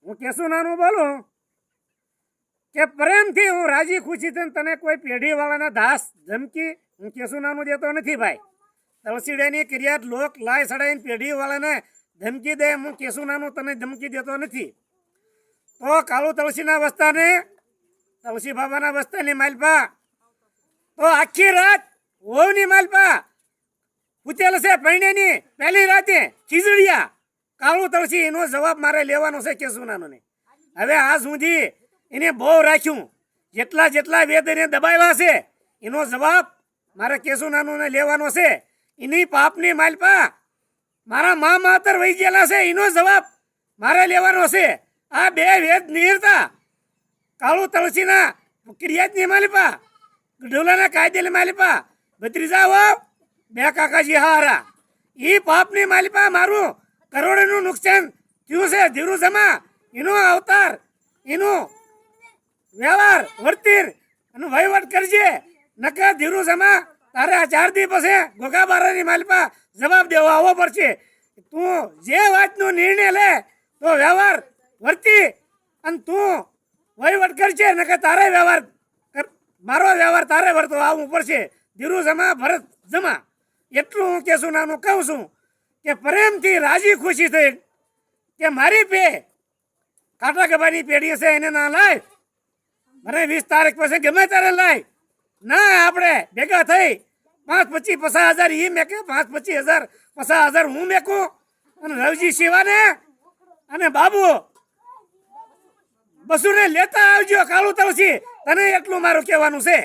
હું કેશું નાનું બોલું કે પ્રેમથી હું રાજી ખુશી થઈને તને કોઈ પેઢીવાળાના દાસ ધમકી હું કેશું નાનું દેતો નથી ભાઈ. તળસીડાની ક્રિયાત લોક લાય સડાઈને પેઢીવાળાને ધમકી દે હું કેશું નાનું તને ધમકી દેતો નથી. તો કાળુ તળસીના વસ્તાને તળસી બાબાના વસ્તાની માલપા તો આખી રાત વહુની માલપા ઉતેલ છે પૈણેની પહેલી રાતે ખીજડીયા કાળુ તળસી એનો જવાબ મારે લેવાનો છે કેશુનાનો ને. હવે આ સુધી એને બહુ રાખ્યું જેટલા જેટલા વેદ એને દબાવ્યા છે એનો જવાબ મારે કેશુનાનો લેવાનો છે. એની પાપની માલપા મારા મા માતર વહી ગયેલા છે એનો જવાબ મારે લેવાનો છે. આ બે વેદ નિર્તા કાળુ તળસીના ક્રિયાતની માલિપા ગઢોલાના કાયદેની માલિપા ભત્રીજા હો બે કાકાજી હારા એ પાપની માલિપા મારું કરોડોનું નુકસાન થયું છે. ધીરુ જમા એનો અવતાર એનો વ્યવહાર વર્તીર અને વહીવટ કરજે નકર ધીરુ જમા તારે આ 4 દી પછી ગોગા બારાની માલિપા જવાબ દેવા આવવો પડશે. તું જે વાતનો નિર્ણય લે તો વ્યવહાર વર્તી અને તું વહીવટ કરશે નકર તારે વ્યવહાર મારો વ્યવહાર તારે વર્તો આવવું પડશે. ધીરુ જમા ભરત જમા એટલું હું કેશું નાનું કહું છું કે પ્રેમથી રાજી ખુશી થઈ કે મારી પે કાંટા ગભાની પેઢી છે એને ના લાય મને 20 તારીખ પછી ગમે ત્યારે લાય ના આપણે ભેગા થઈ 5-25-50,000 એ મેકે 5-25,000-50,000 હું મેકું અને રવજી શિવાને અને બાબુ બસુને લેતા આવજો કાળુ તળસી તને એટલું મારું કહેવાનું છે.